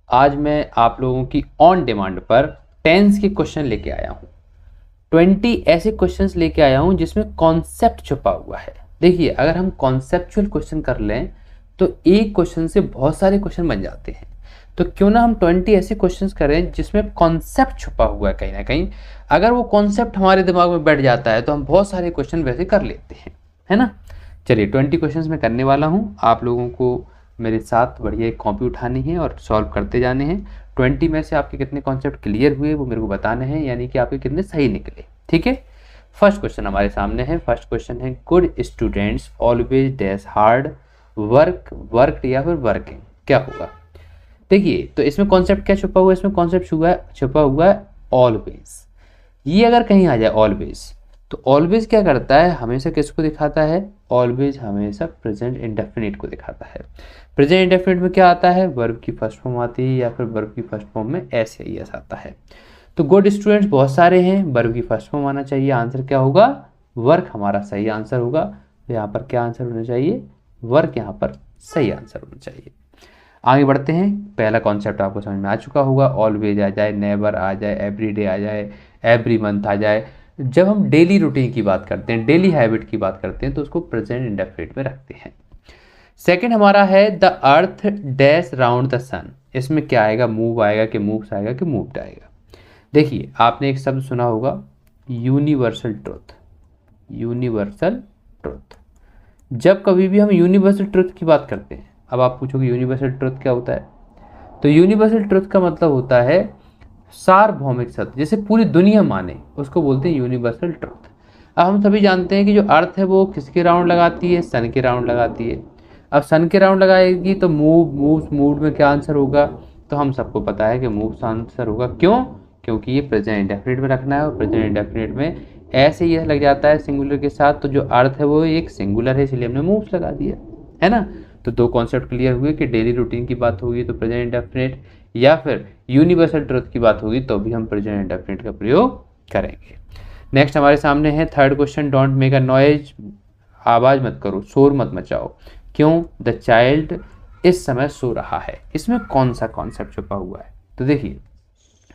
आज मैं आप लोगों की ऑन डिमांड पर टेंस के क्वेश्चन लेके आया हूँ। 20 ऐसे क्वेश्चंस लेके आया हूँ जिसमें कॉन्सेप्ट छुपा हुआ है। देखिए, अगर हम कॉन्सेप्चुअल क्वेश्चन कर लें तो एक क्वेश्चन से बहुत सारे क्वेश्चन बन जाते हैं। तो क्यों ना हम 20 ऐसे क्वेश्चंस करें जिसमें कॉन्सेप्ट छुपा हुआ है कहीं ना कहीं। अगर वो कॉन्सेप्ट हमारे दिमाग में बैठ जाता है तो हम बहुत सारे क्वेश्चन वैसे कर लेते हैं, है ना। चलिए, 20 क्वेश्चंस मैं करने वाला हूँ। आप लोगों को मेरे साथ बढ़िया एक कॉपी उठानी है और सॉल्व करते जाने हैं। 20 में से आपके कितने कॉन्सेप्ट क्लियर हुए वो मेरे को बताने हैं, यानी कि आपके कितने सही निकले। ठीक है, फर्स्ट क्वेश्चन हमारे सामने है। फर्स्ट क्वेश्चन है, good students always dash hard work work या फिर वर्किंग, क्या होगा। देखिए, तो इसमें कॉन्सेप्ट क्या छुपा हुआ है, इसमें कॉन्सेप्ट छुपा हुआ है ऑलवेज। ये अगर कहीं आ जाए ऑलवेज, तो ऑलवेज क्या करता है, हमेशा किसको दिखाता है, ऑलवेज हमेशा प्रेजेंट इंडेफिनिट को दिखाता है। प्रेजेंट इंडेफिनिट में क्या आता है, वर्ब की फर्स्ट फॉर्म आती है या फिर वर्ब की फर्स्ट फॉर्म में एस या एस आता है। तो गुड स्टूडेंट्स बहुत सारे हैं, वर्ब की फर्स्ट फॉर्म आना चाहिए। आंसर क्या होगा, वर्क हमारा सही आंसर होगा। तो यहाँ पर क्या आंसर होना चाहिए, वर्क यहाँ पर सही आंसर होना चाहिए। आगे बढ़ते हैं। पहला कॉन्सेप्ट आपको समझ में आ चुका होगा, ऑलवेज आ जाए, नेवर आ जाए, एवरीडे आ जाए, एवरी मंथ आ जाए। जब हम डेली रूटीन की बात करते हैं, डेली हैबिट की बात करते हैं, तो उसको प्रेजेंट इंडेफिनिट में रखते हैं। सेकंड हमारा है, the earth dash round the sun. इसमें क्या आएगा, मूव आएगा कि मूव्स आएगा कि मूव्ड आएगा। देखिए, आपने एक शब्द सुना होगा, यूनिवर्सल ट्रुथ। यूनिवर्सल ट्रुथ, जब कभी भी हम यूनिवर्सल ट्रुथ की बात करते हैं, अब आप पूछोगे यूनिवर्सल ट्रुथ क्या होता है, तो यूनिवर्सल ट्रुथ का मतलब होता है सार्वभौमिक सत्य, जैसे पूरी दुनिया माने, उसको बोलते हैं यूनिवर्सल ट्रुथ। अब हम सभी जानते हैं कि जो अर्थ है वो किसके राउंड लगाती है, सन के राउंड लगाती है। अब सन के राउंड लगाएगी तो मूव्ड में क्या आंसर होगा, तो हम सबको पता है कि मूव्स आंसर होगा। क्यों, क्योंकि ये प्रेजेंट इंडेफिनिट में रखना है, और प्रेजेंट इंडेफिनिट में ऐसे ही लग जाता है सिंगुलर के साथ, तो जो अर्थ है वो एक सिंगुलर है, इसलिए हमने मूव्स लगा दिया, है ना। तो दो कॉन्सेप्ट क्लियर हुए कि डेली रूटीन की बात होगी तो प्रेजेंट इंडेफिनिट, या फिर यूनिवर्सल ट्रुथ की बात होगी तो भी हम प्रेजेंट इंडेफिनिट का प्रयोग करेंगे। नेक्स्ट हमारे सामने है third question, don't make a noise. आवाज़ मत करो, शोर मत मचाओ। क्यों, द चाइल्ड इस समय सो रहा है। इसमें कौन सा कॉन्सेप्ट छुपा हुआ है, तो देखिए,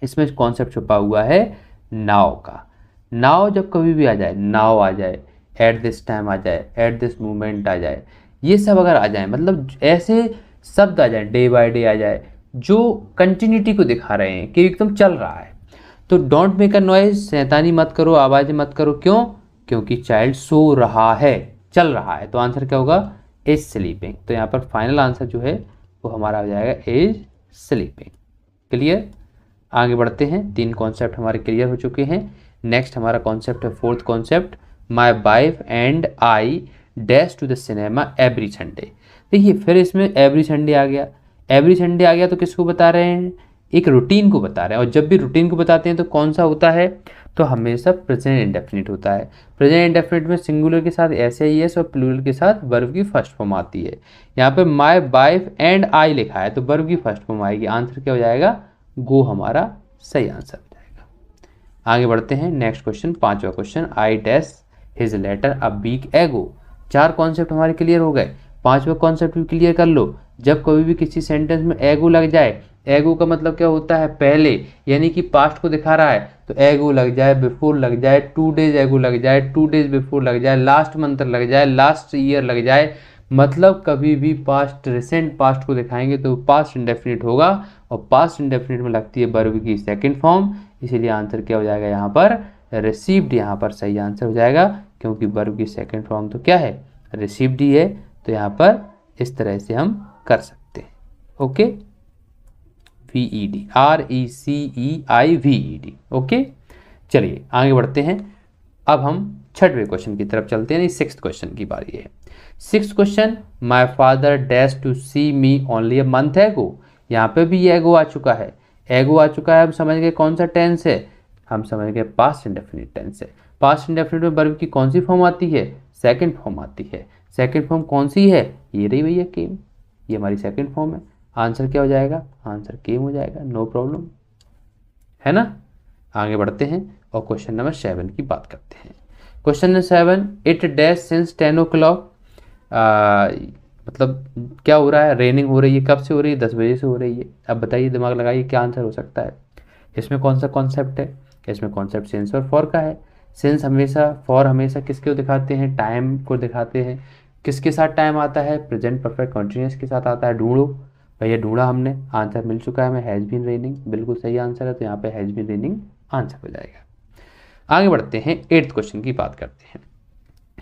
इसमें कॉन्सेप्ट छुपा हुआ है नाउ का। नाउ जब कभी भी आ जाए, नाउ आ जाए, एट दिस टाइम आ जाए, एट दिस मोमेंट आ जाए, ये सब अगर आ जाए, मतलब ऐसे शब्द आ जाए, डे बाय डे आ जाए, जो कंटिन्यूटी को दिखा रहे हैं कि एकदम चल रहा है, तो डोंट मेक अ नॉइज, शैतानी मत करो, आवाज़ें मत करो। क्यों, क्योंकि चाइल्ड सो रहा है, चल रहा है। तो आंसर क्या होगा, इज स्लीपिंग। तो यहाँ पर फाइनल आंसर जो है वो हमारा हो जाएगा इज स्लीपिंग। क्लियर, आगे बढ़ते हैं। तीन कॉन्सेप्ट हमारे क्लियर हो चुके हैं। नेक्स्ट हमारा कॉन्सेप्ट है fourth concept, my wife and I dash to the cinema every Sunday. देखिए, फिर इसमें एवरी संडे आ गया। एवरी संडे आ गया तो किसको बता रहे हैं, एक रूटीन को बता रहे हैं। और जब भी रूटीन को बताते हैं तो कौन सा होता है, तो हमेशा प्रेजेंट इंडेफिनिट होता है। प्रेजेंट इंडेफिनिट में सिंगुलर के साथ एस आई एस और प्लूरल के साथ वर्ब की फर्स्ट फॉर्म आती है। यहाँ पे माई वाइफ एंड आई लिखा है तो वर्ब की फर्स्ट फॉर्म आएगी। आंसर क्या हो जाएगा, गो हमारा सही आंसर हो जाएगा। आगे बढ़ते हैं। नेक्स्ट क्वेश्चन, पांचवा question, I dash his letter a week ago. चार कॉन्सेप्ट हमारे क्लियर हो गए, पांचवा कॉन्सेप्ट भी क्लियर कर लो। जब कभी भी किसी सेंटेंस में एगो लग जाए, एगो का मतलब क्या होता है, पहले, यानी कि पास्ट को दिखा रहा है, तो एगो लग जाए, बिफोर लग जाए, 2 डेज एगो लग जाए, 2 डेज बिफोर लग जाए, लास्ट मंथ लग जाए, लास्ट ईयर लग जाए, मतलब कभी भी पास्ट, रिसेंट पास्ट को दिखाएंगे तो पास्ट इंडेफिनिट होगा। और पास्ट इंडेफिनिट में लगती है वर्ब की सेकंड फॉर्म, इसीलिए आंसर क्या हो जाएगा यहाँ पर, रिसीव्ड यहाँ पर सही आंसर हो जाएगा। क्योंकि वर्ब की सेकंड फॉर्म तो क्या है, रिसीव्ड ही है। तो यहाँ पर इस तरह से हम कर सकते हैं। Okay, VED, RECEIVED। ओके, चलिए आगे बढ़ते हैं। अब हम छठवें क्वेश्चन की तरफ चलते हैं, सिक्स्थ क्वेश्चन की बारी है। Sixth question, my father dash to see me only a month ago. यहाँ पे भी एगो आ चुका है, एगो आ चुका है। हम समझ गए कौन सा टेंस है, हम समझ गए पास्ट इंडेफिनिट टेंस है। पास्ट इंडेफिनिट में वर्ब की कौन सी फॉर्म आती है, सेकंड फॉर्म आती है। सेकंड फॉर्म कौन सी है, ये रही भैया केम, ये हमारी सेकंड फॉर्म है। आंसर क्या हो जाएगा, आंसर केम हो जाएगा, नो प्रॉब्लम, है ना। आगे बढ़ते हैं और क्वेश्चन नंबर 7 की बात करते हैं। Question number 7, it dash since 10 o'clock। मतलब क्या हो रहा है, रेनिंग हो रही है, कब से हो रही है, 10 बजे से हो रही है। अब बताइए, दिमाग लगाइए, क्या आंसर हो सकता है। इसमें कौन सा कॉन्सेप्ट है, इसमें कॉन्सेप्ट सेंस और फॉर का है। सेंस हमेशा, फॉर हमेशा किसको दिखाते हैं, टाइम को दिखाते हैं। किसके साथ टाइम आता है, प्रेजेंट परफेक्ट कॉन्टिन्यूस के साथ आता है। ढूंढो भैया, ढूंढा हमने, आंसर मिल चुका है हमें, हैज़ बीन रेनिंग, बिल्कुल सही आंसर है, तो यहाँ पे हैज़ बीन रेनिंग आंसर हो जाएगा। आगे बढ़ते हैं, 8th क्वेश्चन की बात करते हैं।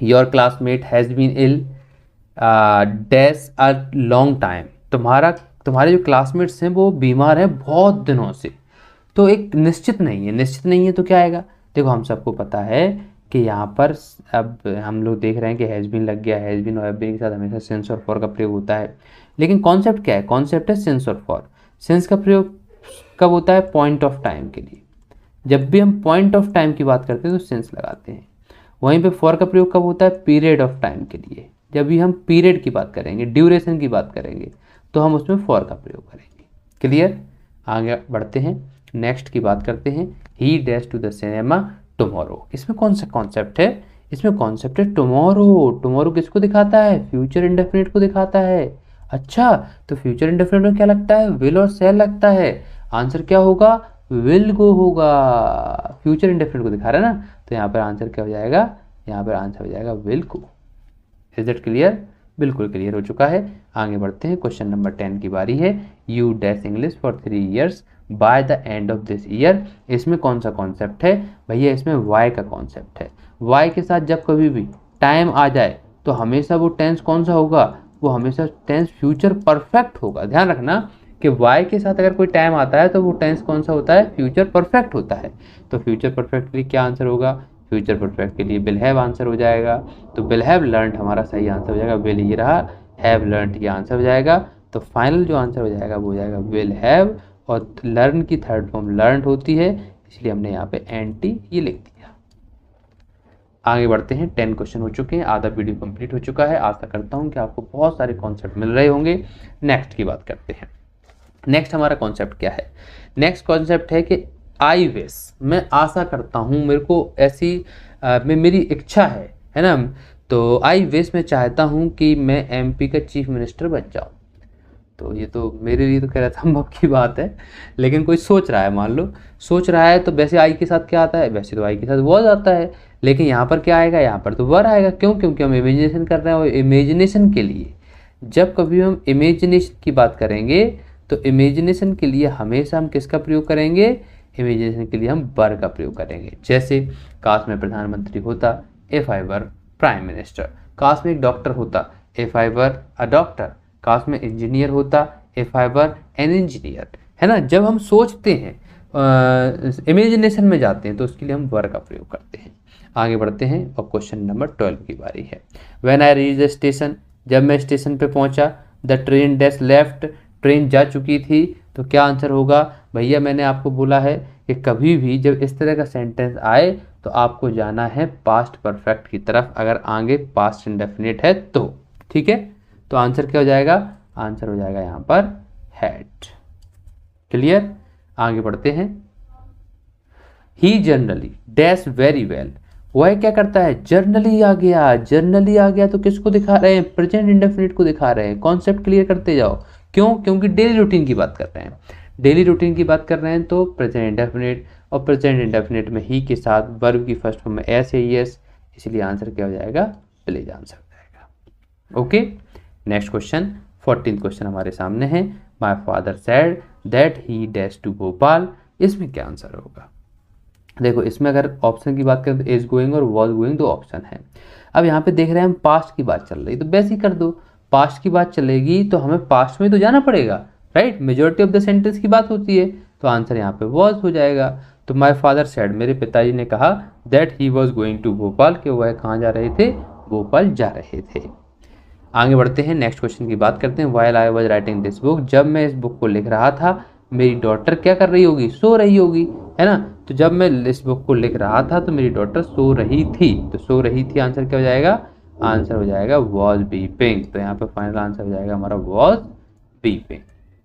Your classmate has been ill dash a long time. तुम्हारे जो क्लासमेट्स हैं वो बीमार हैं बहुत दिनों से। तो एक निश्चित नहीं है, निश्चित नहीं है तो क्या आएगा, देखो हम सबको पता है कि यहाँ पर अब हम लोग देख रहे हैं कि हैज़ बीन लग गया, हैज़ बीन और हैव बीन के साथ हमेशा सेंस और फॉर का प्रयोग होता है। लेकिन कॉन्सेप्ट क्या है, कॉन्सेप्ट है सेंस और फॉर। सेंस का प्रयोग कब होता है, पॉइंट ऑफ टाइम के लिए। जब भी हम पॉइंट ऑफ टाइम की बात करते हैं तो सेंस लगाते हैं। वहीं पे फॉर का प्रयोग कब होता है, पीरियड ऑफ टाइम के लिए। जब भी हम पीरियड की बात करेंगे, ड्यूरेशन की बात करेंगे, तो हम उसमें फॉर का प्रयोग करेंगे। क्लियर। आगे बढ़ते हैं, नेक्स्ट की बात करते हैं। He dash to the cinema tomorrow. इसमें कौन सा कॉन्सेप्ट है, इसमें कॉन्सेप्ट है टुमारो। टुमारो किसको दिखाता है, फ्यूचर इंडेफिनिट को दिखाता है। अच्छा, तो फ्यूचर इंडेफिनिट में क्या लगता है, विल और शैल लगता है। आंसर क्या होगा, विल को होगा। फ्यूचर इंडेफिनिट को दिखा रहा है ना, तो यहाँ पर आंसर क्या हो जाएगा, यहाँ पर आंसर हो जाएगा विल को। इज इट क्लियर, बिल्कुल क्लियर हो चुका है। आगे बढ़ते हैं, क्वेश्चन नंबर 10 की बारी है। You dash English for 3 years by the end of this year. इसमें कौन सा कॉन्सेप्ट है भैया, इसमें वाई का कॉन्सेप्ट है। वाई के साथ जब कभी भी टाइम आ जाए तो हमेशा वो टेंस कौन सा होगा, वो हमेशा टेंस फ्यूचर परफेक्ट होगा। ध्यान रखना कि वाई के साथ अगर कोई टाइम आता है तो वो टेंस कौन सा होता है, फ्यूचर परफेक्ट होता है। तो फ्यूचर परफेक्ट के लिए क्या आंसर होगा, फ्यूचर परफेक्ट के लिए विल हैव आंसर हो जाएगा। तो विल हैव लर्नड हमारा सही आंसर हो जाएगा, विल ये रहा, हैव लर्नड ये आंसर हो जाएगा। तो फाइनल जो आंसर हो जाएगा वो हो जाएगा विल हैव, और लर्न की थर्ड फॉर्म लर्नड होती है, इसलिए हमने यहाँ पे एंटी ये लिख दिया। आगे बढ़ते हैं, 10 क्वेश्चन हो चुके हैं, आधा वीडियो कंप्लीट हो चुका है। आशा करता हूँ कि आपको बहुत सारे कॉन्सेप्ट मिल रहे होंगे। नेक्स्ट की बात करते हैं। नेक्स्ट हमारा कॉन्सेप्ट क्या है, नेक्स्ट कॉन्सेप्ट है कि आई विश, मैं आशा करता हूँ, मेरे को ऐसी मेरी इच्छा है ना। तो आई विश, मैं चाहता हूँ कि मैं एमपी का चीफ मिनिस्टर बन जाऊँ। तो ये तो मेरे लिए तो खैर असंभव की बात है, लेकिन कोई सोच रहा है, मान लो सोच रहा है, तो वैसे आई के साथ क्या आता है, वैसे तो आई के साथ वॉज आता है, लेकिन यहाँ पर क्या आएगा, यहाँ पर तो वर आएगा। क्यों, क्योंकि हम इमेजिनेशन कर रहे हैं, और इमेजिनेशन के लिए जब कभी हम इमेजिनेशन की बात करेंगे तो इमेजिनेशन के लिए हमेशा हम किसका प्रयोग करेंगे, इमेजिनेशन के लिए हम वर का प्रयोग करेंगे। जैसे काश में प्रधानमंत्री होता, if I were prime minister. काश में एक डॉक्टर होता, if I were a doctor. काश में इंजीनियर होता, if I were an engineer. है ना, जब हम सोचते हैं, इमेजिनेशन में जाते हैं, तो उसके लिए हम वर का प्रयोग करते हैं। आगे बढ़ते हैं, और क्वेश्चन नंबर 12 की बारी है। When I reach the station, जब मैं स्टेशन पे पहुंचा, the train dash left, train जा चुकी थी। तो क्या आंसर होगा भैया, मैंने आपको बोला है कि कभी भी जब इस तरह का सेंटेंस आए तो आपको जाना है पास्ट परफेक्ट की तरफ, अगर आगे पास्ट इंडेफिनिट है तो। ठीक है, तो आंसर क्या हो जाएगा, आंसर हो जाएगा यहाँ पर हैड। क्लियर। आगे बढ़ते हैं, ही जनरली डैश वेरी वेल। वह क्या करता है, जर्नली आ गया, जर्नली आ गया, तो किसको दिखा रहे हैं, प्रेजेंट इंडेफिनिट को दिखा रहे हैं। कॉन्सेप्ट क्लियर करते जाओ। क्यों, क्योंकि डेली रूटीन की बात कर रहे हैं, डेली रूटीन की बात कर रहे हैं, तो प्रेजेंट इंडेफिनिट, और प्रेजेंट इंडेफिनिट में ही के साथ वर्ब की फर्स्ट फॉर्म में एस है, यस, इसलिए आंसर क्या हो जाएगा, प्लीज आंसर हो जाएगा। Okay, next question, 14th question हमारे सामने है। My father said that he dash to Bhopal. इसमें क्या आंसर होगा, देखो इसमें अगर ऑप्शन की बात करें तो इज गोइंग और वॉज गोइंग दो ऑप्शन है। अब यहाँ पे देख रहे हैं हम पास्ट की बात चल रही, तो वैसे ही कर दो, पास्ट की बात चलेगी तो हमें पास्ट में तो जाना पड़ेगा, right, majority of the sentence की बात होती है, तो आंसर यहाँ पे वॉज हो जाएगा। तो माय फादर सेड, मेरे पिताजी ने कहा, that he was going to Bhopal, कि वह कहाँ जा रहे थे, भोपाल जा रहे थे। आगे बढ़ते हैं, नेक्स्ट क्वेश्चन की बात करते हैं। While I was writing this book, जब मैं इस बुक को लिख रहा था, मेरी डॉटर क्या कर रही होगी, सो रही होगी, है ना। तो जब मैं इस बुक को लिख रहा था तो मेरी डॉटर सो रही थी, तो सो रही थी आंसर क्या हो जाएगा, आंसर हो जाएगा वॉज वीपिंग। तो यहाँ पे फाइनल आंसर हो जाएगा हमारा वॉज वीपिंग।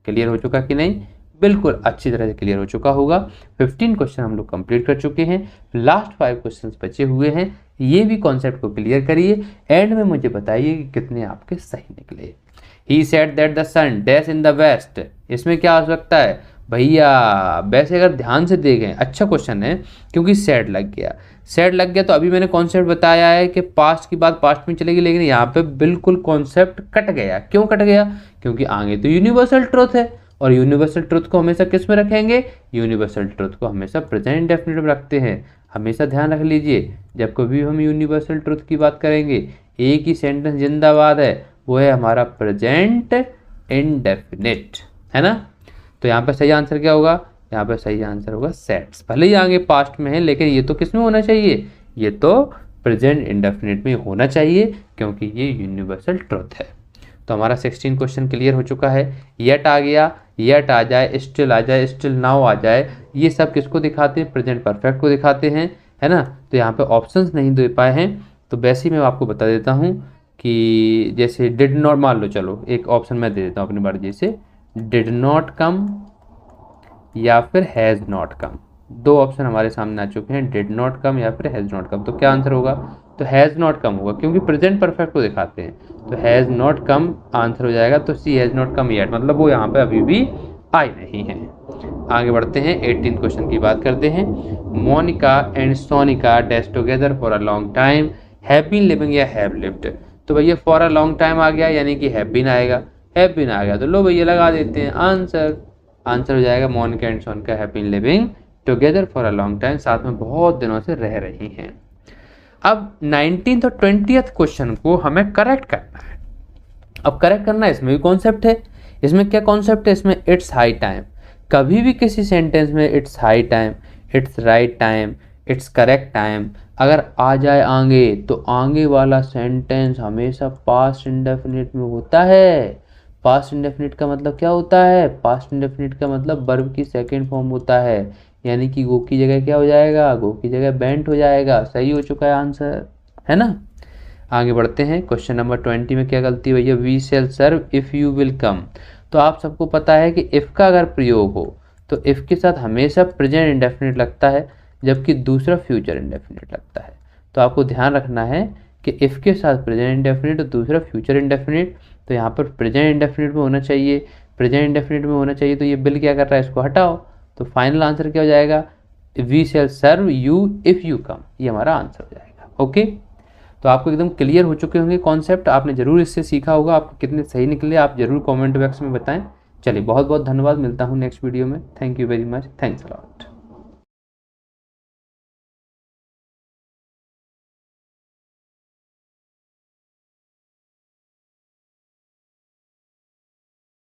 क्लियर हो चुका कि नहीं, बिल्कुल अच्छी तरह से क्लियर हो चुका होगा। 15 क्वेश्चन हम लोग कंप्लीट कर चुके हैं, लास्ट 5 क्वेश्चन बचे हुए हैं। ये भी कॉन्सेप्ट को क्लियर करिए, एंड में मुझे बताइए कि कितने आपके सही निकले। He said that the sun dash in the west, इसमें क्या हो सकता है भैया? वैसे अगर ध्यान से देखें, अच्छा क्वेश्चन है क्योंकि सेड लग गया, सेड लग गया तो अभी मैंने कॉन्सेप्ट बताया है कि पास्ट की बात पास्ट में चलेगी, लेकिन यहाँ पे बिल्कुल कॉन्सेप्ट कट गया। क्यों कट गया? क्योंकि आगे तो यूनिवर्सल ट्रुथ है, और यूनिवर्सल ट्रुथ को हमेशा किस में रखेंगे? यूनिवर्सल ट्रुथ को हमेशा प्रेजेंट इंडेफिनिट में रखते हैं। हमेशा ध्यान रख लीजिए, जब कभी हम यूनिवर्सल ट्रुथ की बात करेंगे, एक ही सेंटेंस जिंदाबाद है, वो है हमारा प्रेजेंट इंडेफिनिट, है ना। तो यहाँ पे सही आंसर क्या होगा? यहाँ पे सही आंसर होगा सेट्स। भले ही आगे पास्ट में है, लेकिन ये तो किस में होना चाहिए? ये तो प्रेजेंट इंडेफिनिट में होना चाहिए, क्योंकि ये यूनिवर्सल ट्रुथ है। तो हमारा 16 क्वेश्चन क्लियर हो चुका है। येट आ गया, येट आ जाए, स्टिल आ जाए, स्टिल नाउ आ जाए, ये सब किसको दिखाते हैं? प्रेजेंट परफेक्ट को दिखाते हैं, है ना। तो यहाँ पे ऑप्शंस नहीं दे पाए हैं, तो वैसे ही मैं आपको बता देता हूँ कि जैसे डिड नॉट, मान लो, चलो एक ऑप्शन मैं दे देता हूँ अपनी मर्जी से, डिड नॉट कम या फिर हैज़ नॉट कम। दो ऑप्शन हमारे सामने आ चुके हैं, डिड नॉट कम या फिर हैज़ नॉट कम। तो क्या आंसर होगा? तो हैज़ नॉट कम होगा, क्योंकि प्रेजेंट परफेक्ट को दिखाते हैं, तो हैज़ नॉट कम आंसर हो जाएगा। तो सी हैज़ नॉट कम येट, मतलब वो यहाँ पे अभी भी आई नहीं है। आगे बढ़ते हैं, 18 क्वेश्चन की बात करते हैं। Monika and Sonika dash together for a long time, have been living या हैव लिव्ड। तो भैया फॉर अ लॉन्ग टाइम आ गया, यानी कि हैव बीन आएगा, हैव बीन आ गया तो लो भैया लगा देते हैं आंसर। आंसर हो जाएगा Monika and Sonika have been living together for a long time, साथ में बहुत दिनों से रह रही हैं। अब 19th और 20th क्वेश्चन को हमें करेक्ट करना है। अब करेक्ट करना है, इसमें भी कॉन्सेप्ट है। इसमें क्या कॉन्सेप्ट है? इसमें इट्स हाई टाइम। कभी भी किसी सेंटेंस में it's high time, it's right time, it's correct time अगर आ जाए आगे, तो आगे वाला सेंटेंस हमेशा पास्ट इंडेफिनिट में होता है। पास्ट इंडेफिनिट का मतलब क्या होता है? पास्ट इंडेफिनिट का मतलब वर्ब की सेकेंड फॉर्म होता है, यानी कि गो की जगह क्या हो जाएगा? गो की जगह बेंट हो जाएगा। सही हो चुका है आंसर, है ना। आगे बढ़ते हैं, क्वेश्चन नंबर 20 में क्या गलती है भैया? We shall serve if you will come. तो आप सबको पता है कि इफ़ का अगर प्रयोग हो तो इफ़ के साथ हमेशा प्रेजेंट इंडेफिनिट लगता है, जबकि दूसरा फ्यूचर इंडेफिनिट लगता है। तो आपको ध्यान रखना है कि इफ़ के साथ प्रेजेंट इंडेफिनिट और दूसरा फ्यूचर इंडेफिनिट, तो यहाँ पर प्रेजेंट इंडेफिनिट में होना चाहिए, प्रेजेंट इंडेफिनिट में होना चाहिए। तो ये बिल क्या कर रहा है? इसको हटाओ। तो फाइनल आंसर क्या हो जाएगा? We shall serve you if you come, ये हमारा आंसर हो जाएगा। ओके, तो आपको एकदम क्लियर हो चुके होंगे कॉन्सेप्ट, आपने जरूर इससे सीखा होगा। आपको कितने सही निकले आप जरूर कमेंट बॉक्स में बताएं। चलिए बहुत बहुत धन्यवाद, मिलता हूँ नेक्स्ट वीडियो में। Thank you very much, thanks a lot.